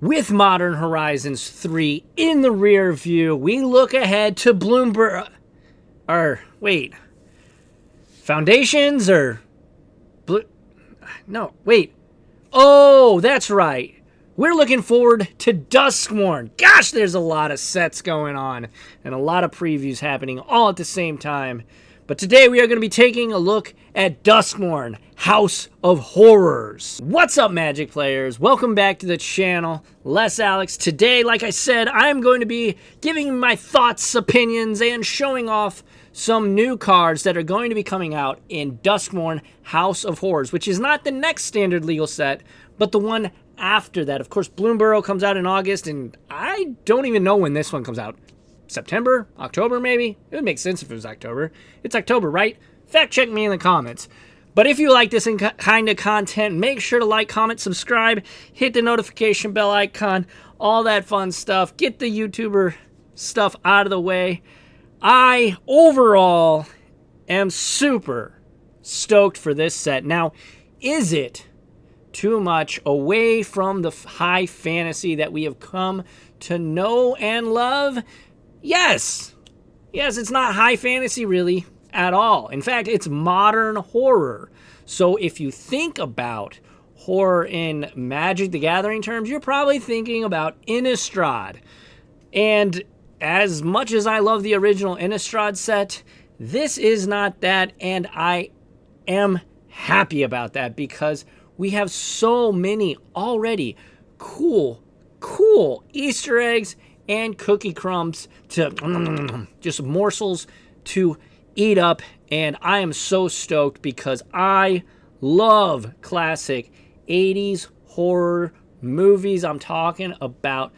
With Modern Horizons 3 in the rear view, we look ahead to Bloomberg. Foundations or... No, wait. Oh, that's right. We're looking forward to Duskmourn. Gosh, there's a lot of sets going on and a lot of previews happening all at the same time. But today we are going to be taking a look at Duskmourn, House of Horrors. What's up, Magic players? Welcome back to the channel. Les Alex. Today, like I said, I'm going to be giving my thoughts, opinions, and showing off some new cards that are going to be coming out in Duskmourn, House of Horrors, which is not the next standard legal set, but the one after that. Of course, Bloomberg comes out in August, and I don't even know when this one comes out. September? October, maybe? It would make sense if it was October. It's October, right? Fact check me in the comments. But if you like this kind of content, make sure to like, comment, subscribe, hit the notification bell icon, all that fun stuff. Get the YouTuber stuff out of the way. I, overall, am super stoked for this set. Now, is it too much away from the high fantasy that we have come to know and love? Yes. Yes, it's not high fantasy really at all. In fact, it's modern horror. So if you think about horror in Magic the Gathering terms, you're probably thinking about Innistrad. And as much as I love the original Innistrad set, this is not that, and I am happy about that because we have so many already cool Easter eggs and cookie crumbs to just morsels to eat up, and I am so stoked because I love classic 80s horror movies. I'm talking about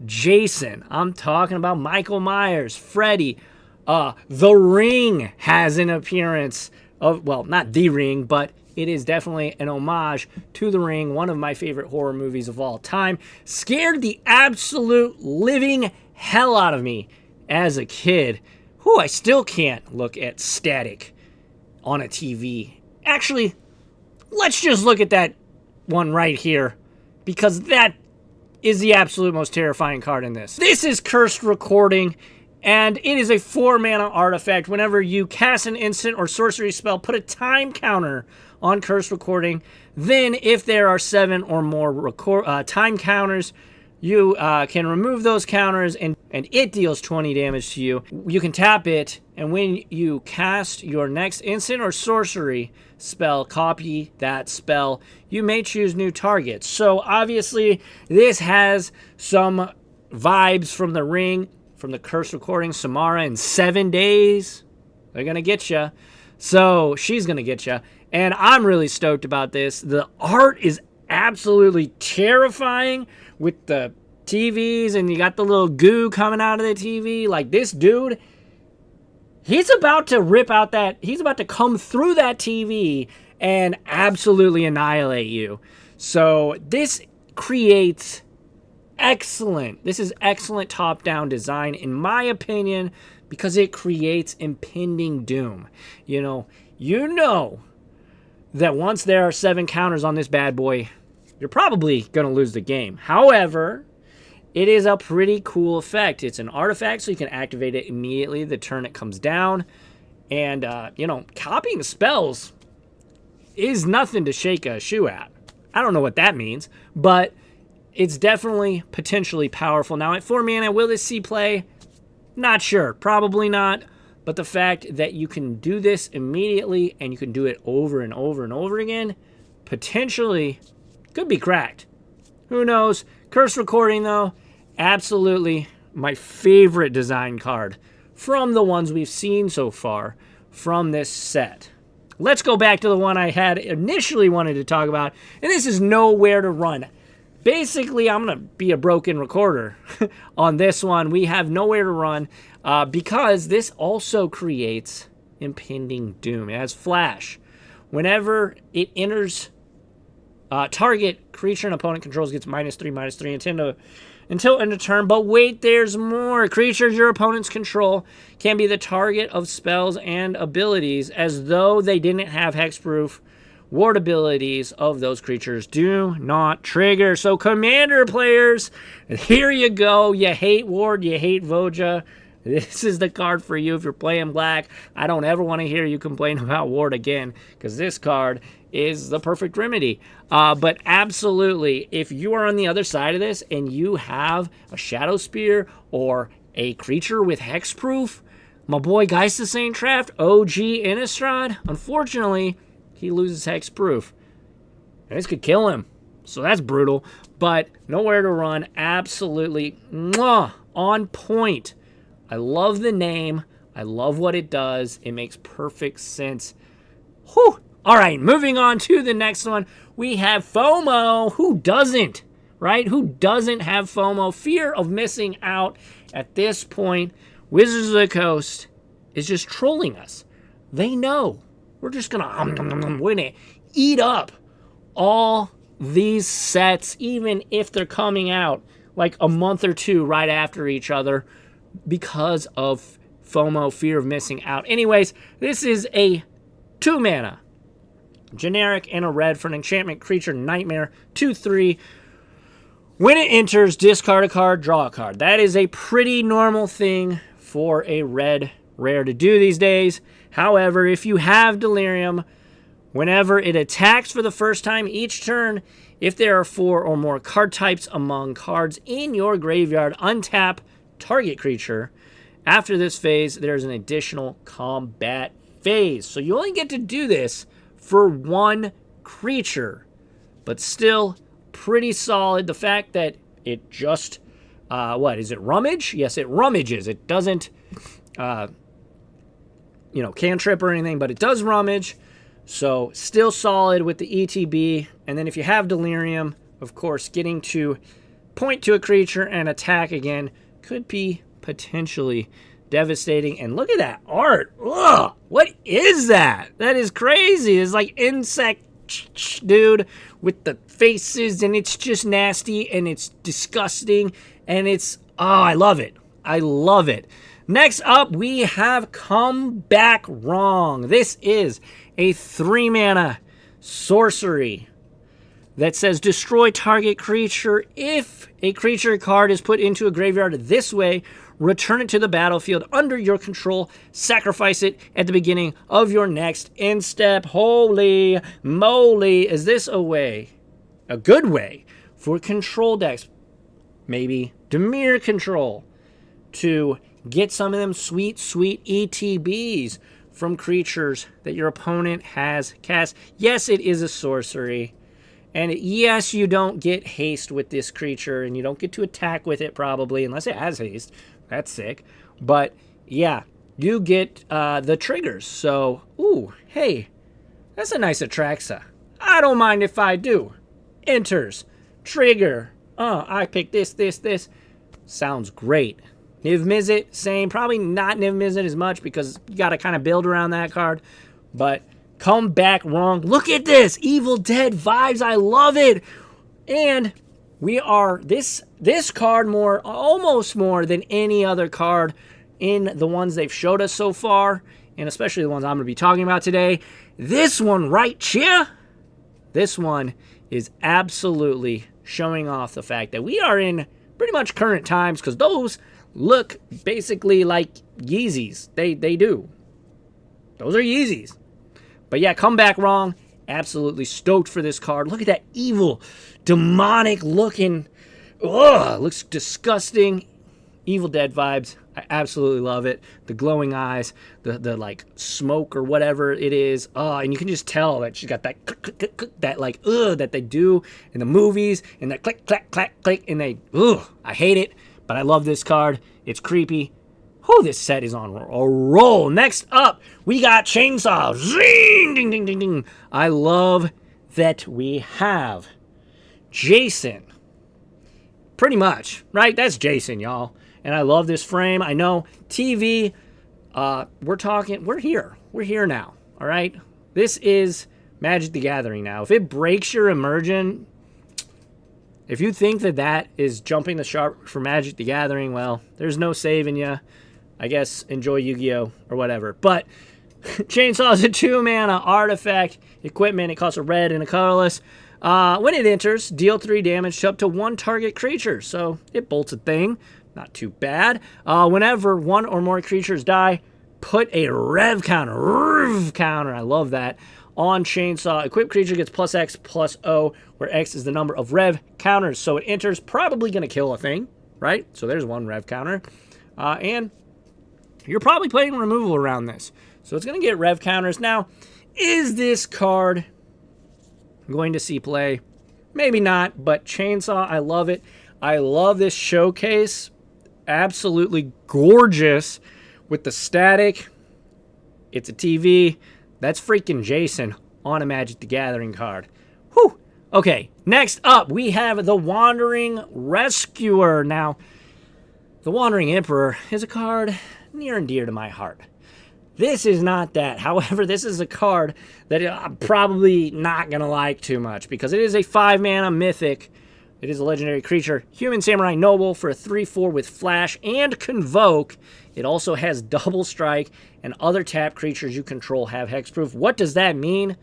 Jason. I'm talking about Michael Myers, Freddy. The Ring has an appearance of, well, not The Ring, but it is definitely an homage to The Ring, one of my favorite horror movies of all time. Scared the absolute living hell out of me as a kid. I still can't look at static on a TV. Actually, let's just look at that one right here, because that is the absolute most terrifying card in this. This is Cursed Recording, and it is a 4-mana artifact. Whenever you cast an instant or sorcery spell, put a time counter on Cursed Recording. Then, if there are 7 or more time counters, you can remove those counters, and it deals 20 damage to you. You can tap it, and when you cast your next instant or sorcery spell, copy that spell. You may choose new targets. So, obviously, this has some vibes from The Ring, from the Cursed Recording. Samara in 7 days, they're going to get you. So, she's going to get you. And I'm really stoked about this. The art is absolutely terrifying with the TVs, and you got the little goo coming out of the TV. Like, this dude, he's about to rip out that, he's about to come through that TV and absolutely annihilate you. So this creates this is excellent top-down design, in my opinion, because it creates impending doom. You know that once there are 7 counters on this bad boy, you're probably going to lose the game. However, it is a pretty cool effect. It's an artifact, so you can activate it immediately the turn it comes down. And, copying spells is nothing to shake a shoe at. I don't know what that means, but it's definitely potentially powerful. Now, at 4 mana, will this see play? Not sure. Probably not. But the fact that you can do this immediately and you can do it over and over and over again, potentially could be cracked. Who knows? Cursed Recording, though, absolutely my favorite design card from the ones we've seen so far from this set. Let's go back to the one I had initially wanted to talk about, and this is Nowhere to Run. Basically, I'm going to be a broken recorder on this one. We have Nowhere to Run because this also creates impending doom. It has Flash. Whenever it enters target creature an opponent controls gets -3/-3 until end of turn. But wait, there's more. Creatures your opponents control can be the target of spells and abilities as though they didn't have hexproof ward abilities of those creatures do not trigger. So Commander players, here you go. You hate ward, you hate Voja. This is the card for you if you're playing black. I don't ever want to hear you complain about ward again, because this card is the perfect remedy. But absolutely, if you are on the other side of this and you have a Shadow Spear or a creature with hexproof, my boy Geist of St. Traft, OG Innistrad, unfortunately, he loses hexproof. This could kill him, so that's brutal. But nowhere to run, absolutely on point. I love the name. I love what it does. It makes perfect sense. Whew. All right, moving on to the next one. We have FOMO. Who doesn't, right? Who doesn't have FOMO? Fear of missing out. At this point, Wizards of the Coast is just trolling us. They know. We're just going to eat up all these sets, even if they're coming out like a month or two right after each other, because of FOMO, fear of missing out. Anyways, this is a 2-mana generic and a red for an enchantment creature nightmare 2/3. When it enters, discard a card, draw a card. That is a pretty normal thing for a red rare to do these days. However, if you have Delirium, whenever it attacks for the first time each turn, if there are 4 or more card types among cards in your graveyard, untap target creature. After this phase, there's an additional combat phase. So you only get to do this for 1 creature, but still pretty solid. The fact that it just, what is it, rummage? Yes, it rummages. It doesn't, cantrip or anything, but it does rummage. So still solid with the ETB. And then if you have Delirium, of course, getting to point to a creature and attack again could be potentially devastating. And look at that art. Ugh, what is that? That is crazy. It's like insect dude with the faces, and it's just nasty and it's disgusting, and it's, I love it. I love it. Next up, we have Come Back Wrong. This is a 3-mana sorcery that says destroy target creature. If a creature card is put into a graveyard this way, return it to the battlefield under your control, sacrifice it at the beginning of your next end step. Holy moly, is this a good way for control decks, maybe Dimir control, to get some of them sweet, sweet ETBs from creatures that your opponent has cast. Yes, it is a sorcery. And yes, you don't get haste with this creature, and you don't get to attack with it probably, unless it has haste. That's sick. But yeah, you get the triggers. So, ooh, hey, that's a nice Atraxa. I don't mind if I do. Enters. Trigger. I pick this. Sounds great. Niv Mizzet, same. Probably not Niv Mizzet as much because you got to kind of build around that card. But Come Back Wrong. Look at this. Evil Dead vibes. I love it. And we are this card almost more than any other card in the ones they've showed us so far, and especially the ones I'm going to be talking about today. This one right here, this one is absolutely showing off the fact that we are in pretty much current times, because those look basically like Yeezys. They do. Those are Yeezys. But yeah, Come Back Wrong. Absolutely stoked for this card. Look at that evil, demonic looking. Ugh, looks disgusting. Evil Dead vibes. I absolutely love it. The glowing eyes, the like smoke or whatever it is. And you can just tell that she's got that that like that they do in the movies, and that click, clack, clack, click, and I hate it, but I love this card. It's creepy. Oh, this set is on a roll. Next up, we got Chainsaw. Zing, ding, ding, ding, ding. I love that we have Jason. Pretty much, right? That's Jason, y'all. And I love this frame. I know TV, we're here. We're here now, all right? This is Magic the Gathering now. If it breaks your immersion, if you think that is jumping the shark for Magic the Gathering, well, there's no saving you. I guess enjoy Yu-Gi-Oh! Or whatever. But Chainsaw is a 2-mana artifact equipment. It costs a red and a colorless. When it enters, deal 3 damage to up to 1 target creature. So it bolts a thing. Not too bad. Whenever 1 or more creatures die, put a rev counter, I love that, on Chainsaw. Equipped creature gets +X +O, where X is the number of rev counters. So it enters, probably going to kill a thing, right? So there's 1 rev counter. And you're probably playing removal around this. So it's going to get rev counters. Now, is this card going to see play? Maybe not, but Chainsaw, I love it. I love this showcase. Absolutely gorgeous with the static. It's a TV. That's freaking Jason on a Magic the Gathering card. Whew. Okay, next up, we have the Wandering Rescuer. Now, the Wandering Emperor is a card near and dear to my heart. This is not that. However, this is a card that I'm probably not going to like too much because it is a 5-mana mythic. It is a legendary creature. Human Samurai Noble for a 3/4 with Flash and Convoke. It also has double strike, and other tap creatures you control have hexproof. What does that mean?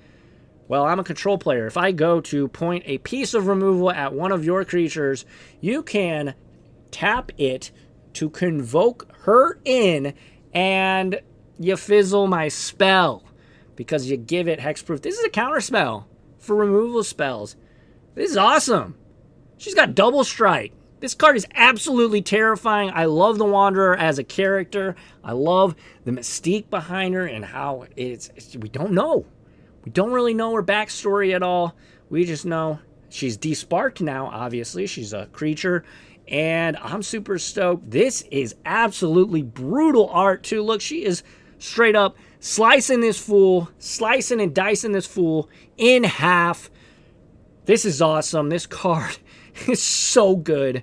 Well, I'm a control player. If I go to point a piece of removal at one of your creatures, you can tap it to convoke her in, and you fizzle my spell because you give it hexproof. This is a counter spell for removal spells. This is awesome. She's got double strike. This card is absolutely terrifying. I love the Wanderer as a character. I love the mystique behind her and how we don't know. We don't really know her backstory at all. We just know she's desparked now, obviously. She's a creature, and I'm super stoked. This is absolutely brutal art, too. Look, she is straight up slicing this fool, slicing and dicing this fool in half. This is awesome. This card is so good.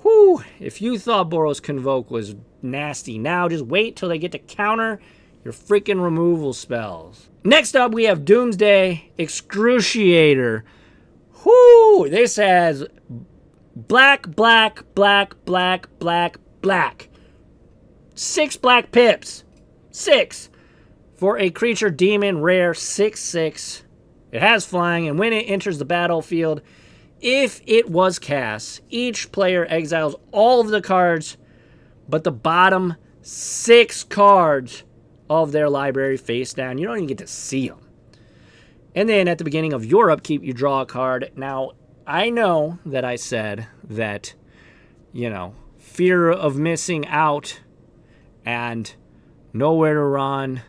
Whew. If you thought Boros Convoke was nasty, now just wait till they get to counter your freaking removal spells. Next up, we have Doomsday Excruciator. Whoo! This has black, black, black, black, black, black. 6 black pips. 6. For a creature demon rare 6/6. It has flying, and when it enters the battlefield, if it was cast, each player exiles all of the cards but the bottom 6 cards of their library face down. You don't even get to see them. And then at the beginning of your upkeep, you draw a card. Now, I know that I said that, fear of missing out and nowhere to run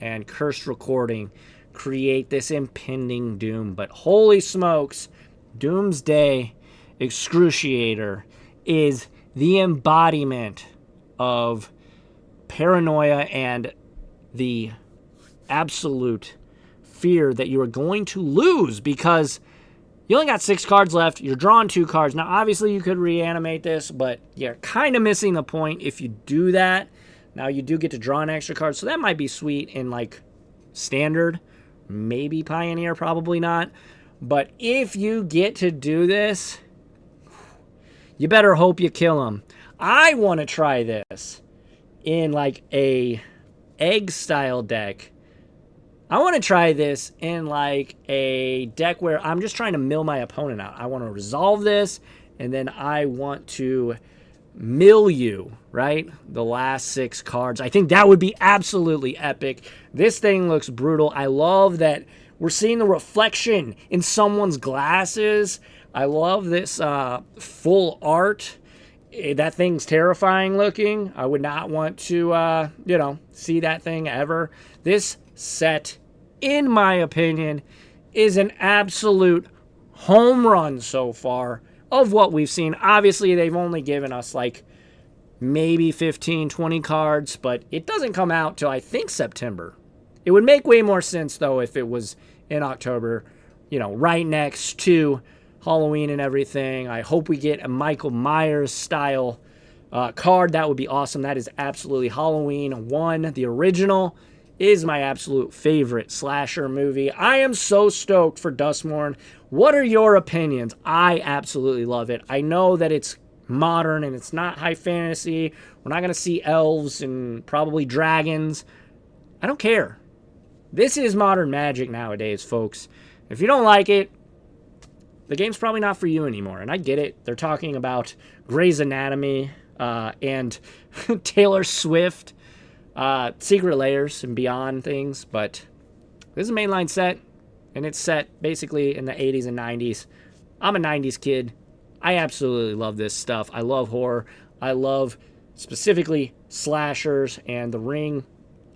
and cursed recording create this impending doom. But holy smokes, Doomsday Excruciator is the embodiment of paranoia and the absolute fear that you are going to lose because you only got 6 cards left. You're drawing 2 cards. Now, obviously, you could reanimate this, but you're kind of missing the point if you do that. Now, you do get to draw an extra card, so that might be sweet in, Standard. Maybe Pioneer, probably not. But if you get to do this, you better hope you kill them. I want to try this in, a egg-style deck. I want to try this in a deck where I'm just trying to mill my opponent out. I want to resolve this, and then I want to mill you, right? The last 6 cards. I think that would be absolutely epic. This thing looks brutal. I love that we're seeing the reflection in someone's glasses. I love this full art. That thing's terrifying looking. I would not want to, see that thing ever. This set, in my opinion, is an absolute home run so far of what we've seen. Obviously, they've only given us maybe 15, 20 cards, but it doesn't come out till I think September. It would make way more sense, though, if it was in October, right next to Halloween and everything. I hope we get a Michael Myers style card. That would be awesome. That is absolutely Halloween 1. The original is my absolute favorite slasher movie. I am so stoked for Duskmourn. What are your opinions? I absolutely love it. I know that it's modern and it's not high fantasy. We're not going to see elves and probably dragons. I don't care. This is modern Magic nowadays, folks. If you don't like it, the game's probably not for you anymore. And I get it. They're talking about Grey's Anatomy and Taylor Swift, Secret Layers and Beyond things. But this is a mainline set, and it's set basically in the 80s and 90s. I'm a 90s kid. I absolutely love this stuff. I love horror. I love specifically slashers and The Ring.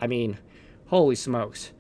I mean, holy smokes.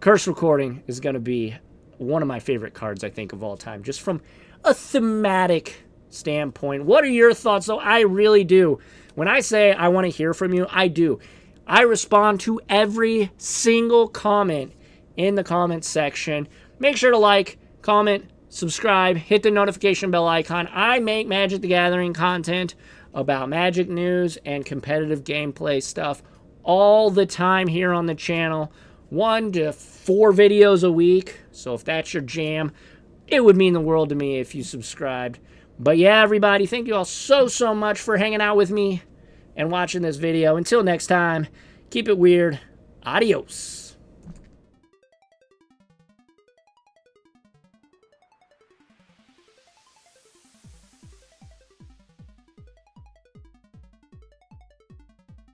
Curse Recording is going to be one of my favorite cards, I think, of all time, just from a thematic standpoint. What are your thoughts, though? I really do. When I say I want to hear from you, I do. I respond to every single comment in the comments section. Make sure to like, comment, subscribe, hit the notification bell icon. I make Magic the Gathering content about Magic news and competitive gameplay stuff all the time here on the channel. 1 to 4 videos a week. So if that's your jam, it would mean the world to me if you subscribed. But yeah, everybody, thank you all so much for hanging out with me and watching this video. Until next time, keep it weird. Adios.